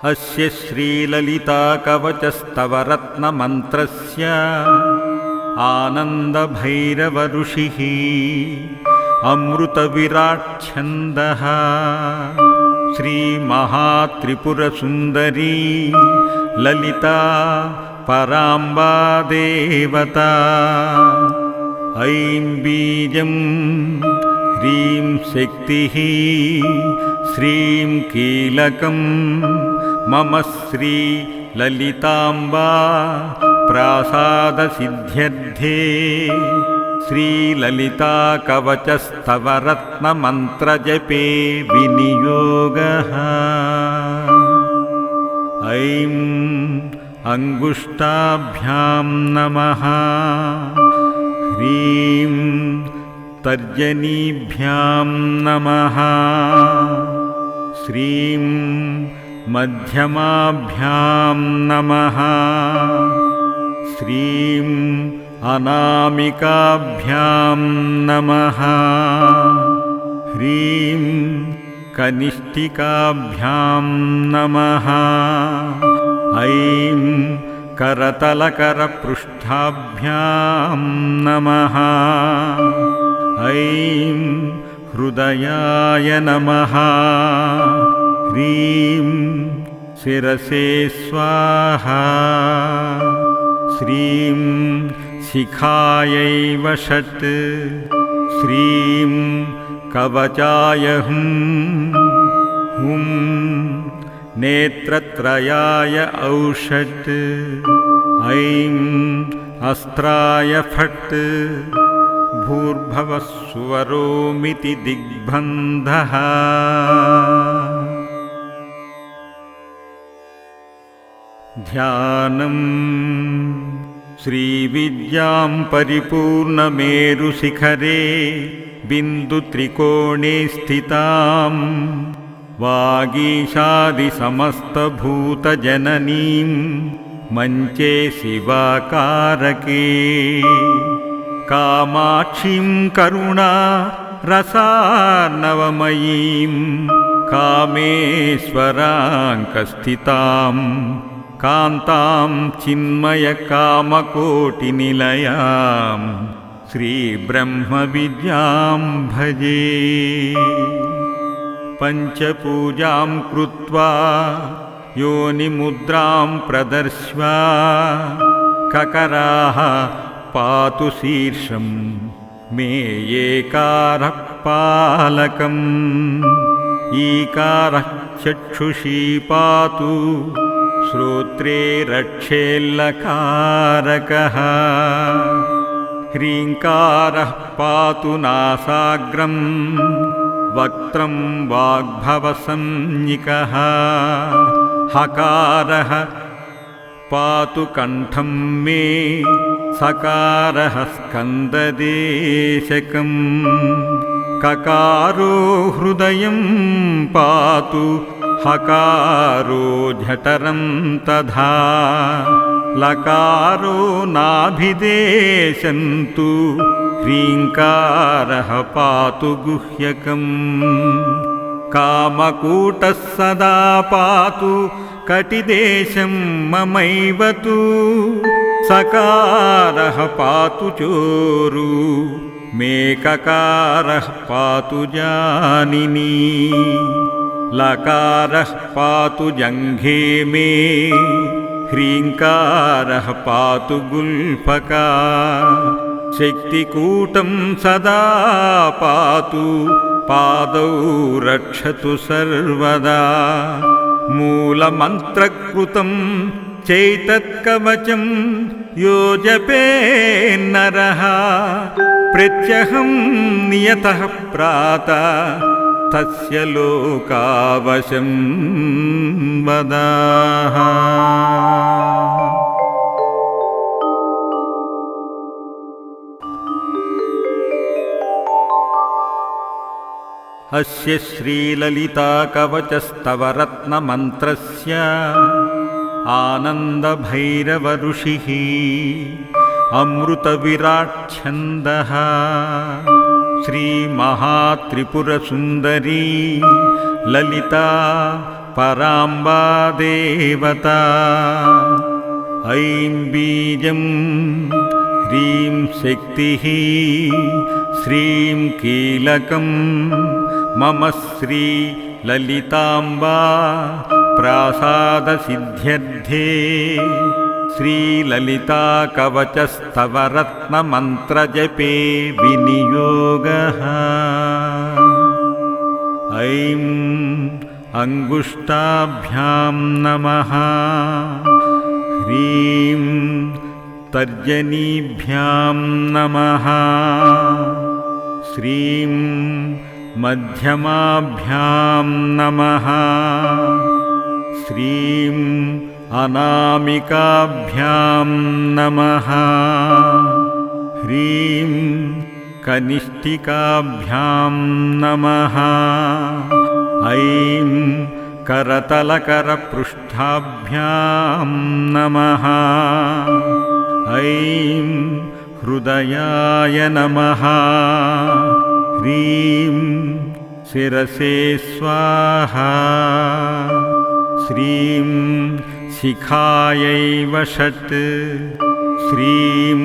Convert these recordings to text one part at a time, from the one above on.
अस्य श्रीललिताकवचस्तवरत्नमन्त्रस्य आनन्दभैरवऋषिः अमृतविराट्छन्दः श्रीमहात्रिपुरसुन्दरी ललिता पराम्बा देवता। ऐं बीजं ह्रीं शक्तिः श्रीं कीलकं मम श्री ललिताम्बा प्रासादसिद्ध्यर्थे श्रीललिताकवचस्तवरत्नमन्त्रजपे विनियोगः। ऐं अङ्गुष्ठाभ्यां नमः, ह्रीं तर्जनीभ्यां नमः, श्रीं मध्यमाभ्यां नमः, श्रीं अनामिकाभ्यां नमः, ह्रीं कनिष्ठिकाभ्यां नमः, ऐं करतलकरपृष्ठाभ्यां नमः, ऐं हृदयाय नमः, ह्रीं शिरसे स्वाहा, श्रीं शिखायै षट्, श्रीं कवचाय हुं, नेत्रत्रयाय औषट्, ऐं अस्त्राय फट्, भूर्भुवः स्वरोमिति दिग्बन्धः। ध्यानम् श्रीविद्यां परिपूर्णमेरुशिखरे बिन्दुत्रिकोणे स्थितां वागीशादिसमस्तभूतजननीं मञ्चे शिवाकारके कामाक्षीं करुणा रसार्णवमयीं कामेश्वराङ्कस्थितां कान्तां चिन्मयकामकोटिनिलयां श्रीब्रह्मविद्यां भजे। पञ्चपूजां कृत्वा योनिमुद्रां प्रदर्श्य ककराः पातु शीर्षं मे एकारः पालकम्, ईकारः चक्षुषी पातु श्रोत्रे रक्षेल्लकारकः, ह्रीङ्कारः पातु नासाग्रं वक्त्रं वाग्भवसंज्ञिकः, हकारः पातु कण्ठं मे सकारः स्कन्ददेशकम्, ककारो हृदयं पातु हकारो जठरं तथा, लकारो नाभिदेशन्तु ह्रीङ्कारः पातु गुह्यकम्, कामकूटः सदा पातु कटिदेशं ममैव तु, सकारः पातु चोरु मे ककारः पातु जानिनी, लकारः पातु जङ्घे मे ह्रीङ्कारः पातु गुल्फका, शक्तिकूटं सदा पातु पादौ रक्षतु सर्वदा, मूलमन्त्रकृतं चैतत्कवचं यो जपेन्नरः प्रत्यहं नियतः प्रातः तस्य लोकावशं वदाः। अस्य श्रीललिताकवचस्तवरत्नमन्त्रस्य आनन्दभैरवऋषिः अमृतविराट्छन्दः श्रीमहात्रिपुरसुन्दरी ललिता पराम्बा देवता ऐं बीजं ह्रीं शक्तिः श्रीं कीलकं मम श्री ललिताम्बा प्रासादसिद्ध्यर्थे श्रीललिता कवचस्तवरत्नमन्त्रजपे विनियोगः ऐं अंगुष्ठाभ्यां नमः ह्रीं तर्जनीभ्यां नमः श्रीं मध्यमाभ्यां नमः श्रीं अनामिकाभ्यां नमः ह्रीं कनिष्ठिकाभ्यां नमः ऐं करतलकरपृष्ठाभ्यां नमः ऐं हृदयाय नमः ह्रीं शिरसे स्वाहा श्रीं शिखायै षट् श्रीं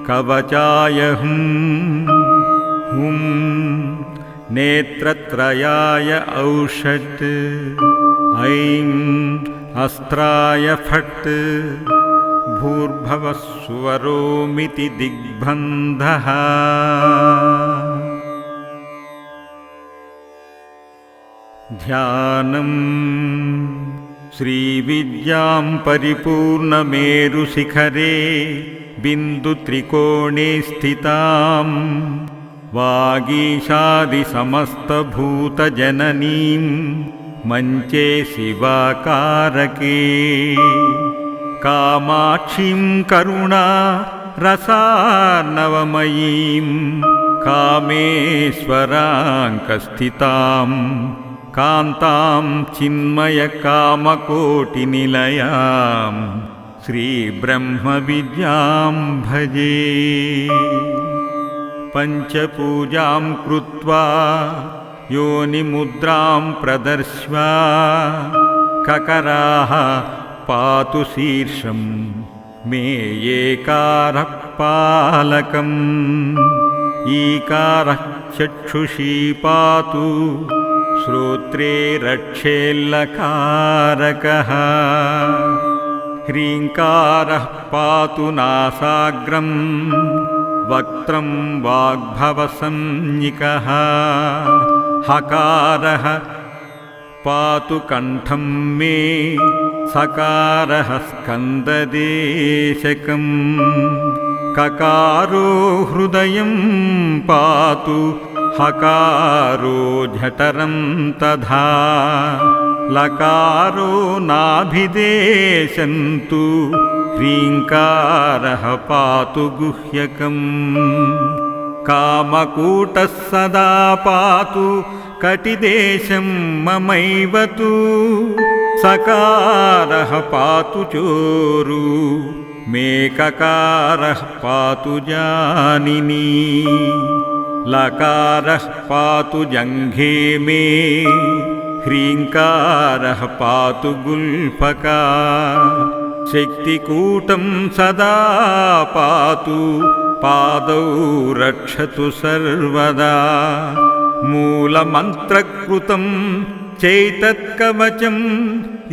कवचाय हुं नेत्रत्रयाय औषट् ऐं अस्त्राय फट् भूर्भुवः स्वरोमिति दिग्बन्धः ध्यानम् श्रीविद्यां परिपूर्णमेरुशिखरे बिन्दुत्रिकोणे स्थितां वागीशादिसमस्तभूतजननीं मञ्चे शिवाकारके कामाक्षीं करुणा रसार्णवमयीं कामेश्वराङ्कस्थितां कान्तां चिन्मयकामकोटिनिलयां श्रीब्रह्मविद्यां भजे पञ्चपूजां कृत्वा योनिमुद्रां प्रदर्श्य ककराः पातु शीर्षं मे एकारः पालकम् ईकारः चक्षुषी पातु श्रोत्रे रक्षेल्लकारकः ह्रीङ्कारः पातु नासाग्रं वक्त्रं वाग्भवसंज्ञिकः हकारः पातु कण्ठं मे सकारः स्कन्ददेशकम् ककारो हृदयं पातु हकारो जठरं तथा लकारो नाभिदेशन्तु ह्रीङ्कारः पातु गुह्यकम् कामकूटः सदा पातु कटिदेशं ममैव तु सकारः पातु चोरु मे ककारः पातु जानिनी लकारः पातु जङ्घे मे ह्रीङ्कारः पातु गुल्फका शक्तिकूटं सदा पातु पादौ रक्षतु सर्वदा मूलमन्त्रकृतं चैतत्कवचं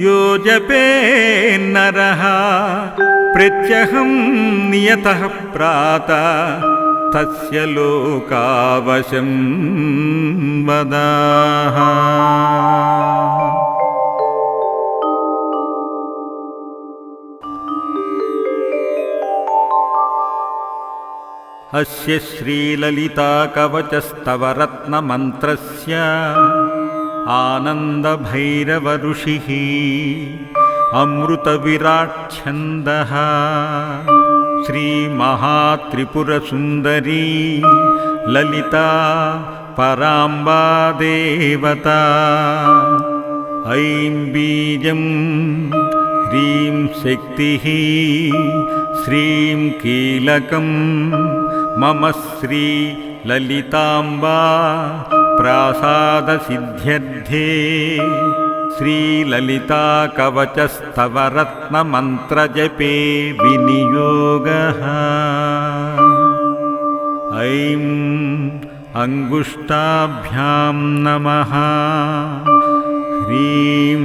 यो जपेन्नरः प्रत्यहं नियतः प्रातः तस्य लोकावशं वदाः। अस्य श्रीललिताकवचस्तवरत्नमन्त्रस्य आनन्दभैरवऋषिः अमृतविराट्छन्दः श्रीमहात्रिपुरसुन्दरी ललिता पराम्बा देवता ऐं बीजं ह्रीं शक्तिः श्रीं कीलकं मम श्री ललिताम्बा प्रासादसिद्ध्यर्थे श्रीललिता कवचस्तवरत्नमन्त्रजपे विनियोगः। ऐं अङ्गुष्ठाभ्यां नमः। ह्रीं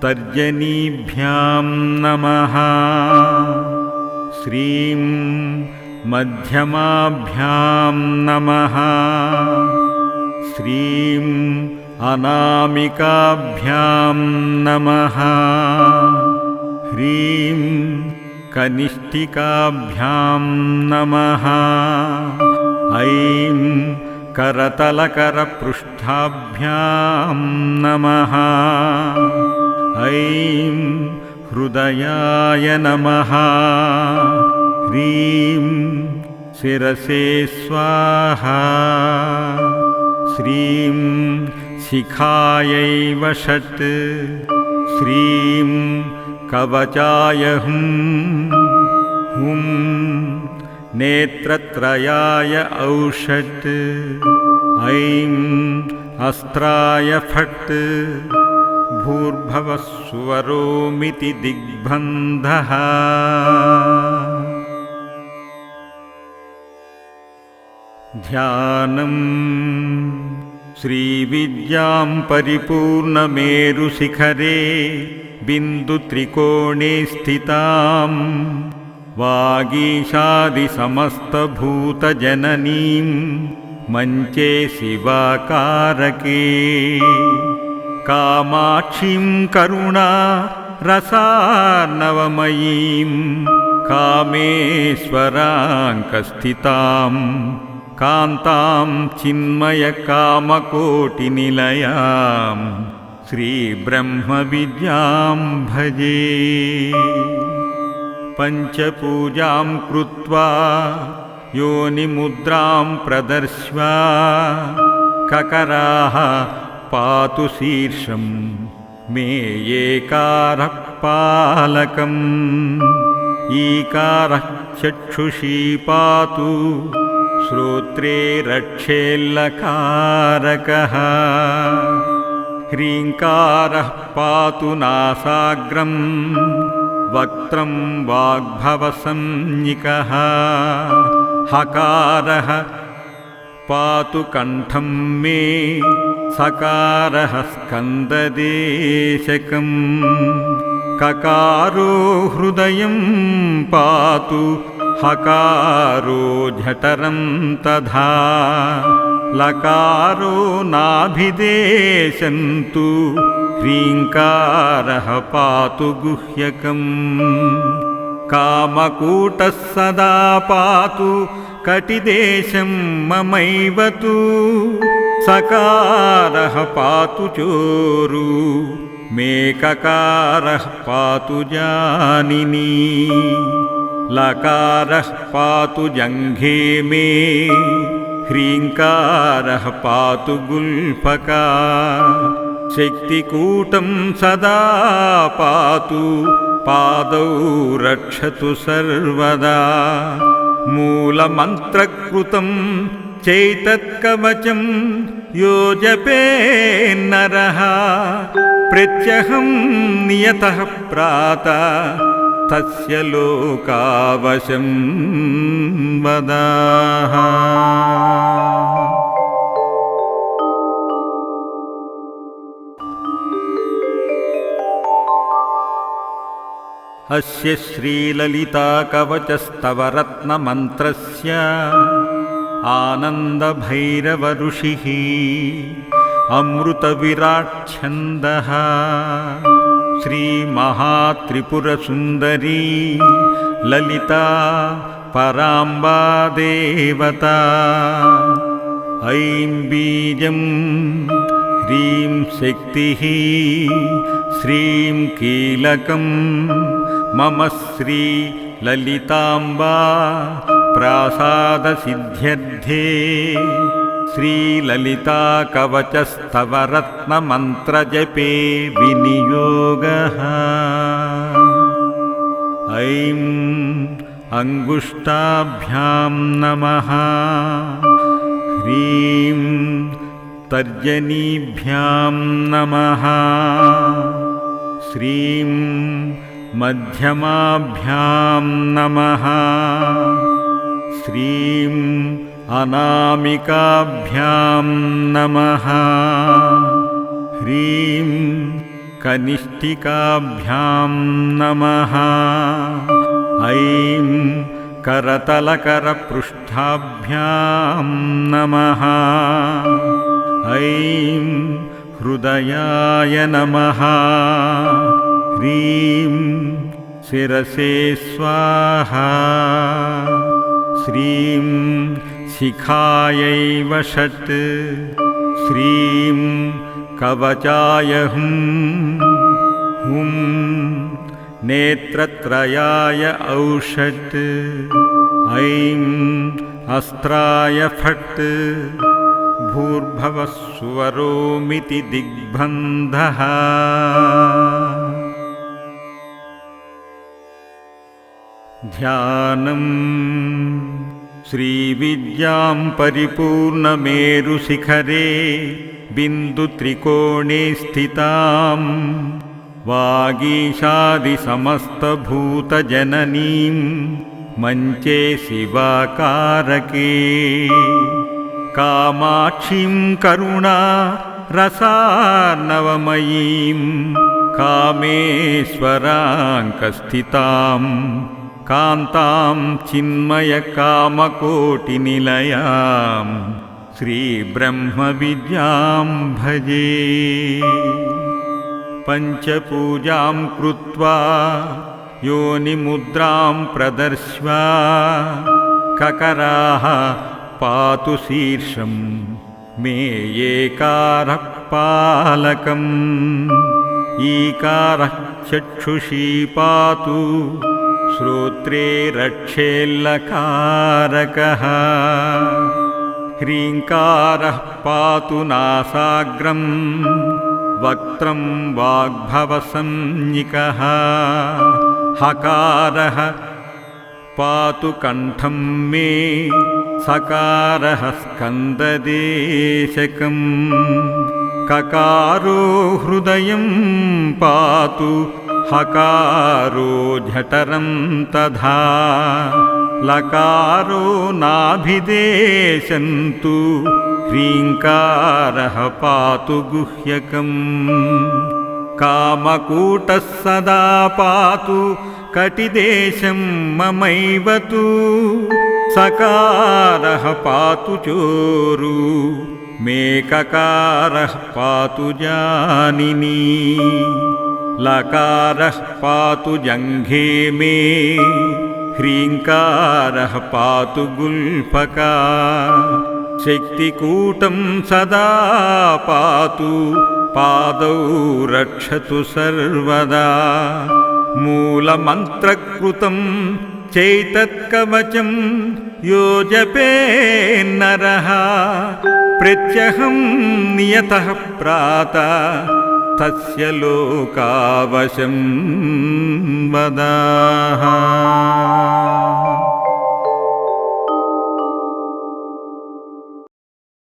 तर्जनीभ्यां नमः। श्रीं मध्यमाभ्यां नमः। श्रीं अनामिकाभ्यां नमः। ह्रीं कनिष्ठिकाभ्यां नमः। ऐं करतलकरपृष्ठाभ्यां नमः। ऐं हृदयाय नमः। ह्रीं शिरसे स्वाहा। श्रीं शिखायै वषट्। श्रीं कवचाय हुं। हुं नेत्रत्रयाय औषट्। ऐं अस्त्राय फट्। भूर्भुवः स्वरोमिति दिग्बन्धः। ध्यानम् श्रीविद्यां परिपूर्णमेरुशिखरे बिन्दुत्रिकोणे स्थितां वागीशादिसमस्तभूतजननीं मञ्चे शिवाकारके कामाक्षीं करुणा रसार्णवमयीं कामेश्वराङ्कस्थितां कान्तां चिन्मयकामकोटिनिलयां श्रीब्रह्मविद्यां भजे। पञ्चपूजां कृत्वा योनिमुद्रां प्रदर्श्य ककराः पातु शीर्षं मे एकारः पालकम्। ईकारः चक्षुषी पातु श्रोत्रे रक्षेल्लकारकः। ह्रीङ्कारः पातु नासाग्रं वक्त्रं वाग्भवसंज्ञिकः। हकारः पातु कण्ठं मे सकारः स्कन्ददेशकम्। ककारो हृदयं पातु हकारो जठरं तथा। लकारो नाभिदेशं तु ह्रीङ्कारः पातु गुह्यकम्। कामकूटः सदा पातु कटिदेशं ममैव तु। सकारः पातु चोरु मे ककारः पातु जानिनी। लकारः पातु जङ्घे मे ह्रीङ्कारः पातु गुल्फका। शक्तिकूटं सदा पातु पादौ रक्षतु सर्वदा। मूलमन्त्रकृतं चैतत्कवचं यो जपेन्नरः प्रत्यहं नियतः प्रातः तस्य लोकावशं वदाः। अस्य श्रीललिताकवचस्तवरत्नमन्त्रस्य आनन्दभैरवऋषिः अमृतविराट्छन्दः। श्रीमहात्रिपुरसुन्दरी ललिता पराम्बा देवता। ऐं बीजं ह्रीं शक्तिः श्रीं कीलकं मम श्री ललिताम्बा प्रासादसिद्ध्यर्थे। श्रीललिता कवचस्तवरत्नमन्त्रजपे विनियोगः। ऐं अङ्गुष्ठाभ्यां नमः। ह्रीं तर्जनीभ्यां नमः। श्रीं मध्यमाभ्यां नमः। श्रीं अनामिकाभ्यां नमः। ह्रीं कनिष्ठिकाभ्यां नमः। ऐं करतलकरपृष्ठाभ्यां नमः। ऐं हृदयाय नमः। ह्रीं शिरसे स्वाहा। श्रीं शिखायै वषट्। श्रीं कवचाय हुं। हुं नेत्रत्रयाय औषट्। ऐं अस्त्राय फट्। भूर्भुवस्सुवरोमिति दिग्बन्धः। ध्यानम् श्रीविद्यां परिपूर्णमेरुशिखरे बिन्दुत्रिकोणे स्थितां वागीशादिसमस्तभूतजननीं मञ्चे शिवाकारके कामाक्षीं करुणा रसार्णवमयीं कामेश्वराङ्कस्थितां कान्तां चिन्मयकामकोटिनिलयां श्रीब्रह्मविद्यां भजे। पञ्चपूजां कृत्वा योनिमुद्रां प्रदर्श्य ककराः पातु शीर्षं मे एकारः पालकम्। ईकारः चक्षुषी पातु श्रोत्रे रक्षेल्लकारकः। ह्रीङ्कारः पातु नासाग्रं वक्त्रं वाग्भवसंज्ञिकः। हकारः पातु कण्ठं मे सकारः स्कन्ददेशकम्। ककारो हृदयं पातु हकारो जठरं तथा। लकारो नाभिदेशन्तु ह्रीङ्कारः पातु गुह्यकम्। कामकूटः सदा पातु कटिदेशं ममैव तु। सकारः पातु चोरु मे ककारः पातु जानिनी। लकारः पातु जङ्घे मे ह्रीङ्कारः पातु गुल्फका। शक्तिकूटं सदा पातु पादौ रक्षतु सर्वदा। मूलमन्त्रकृतं चैतत्कवचं यो जपेन्नरः प्रत्यहं नियतः प्रातः तस्य लोकावशं वदाः।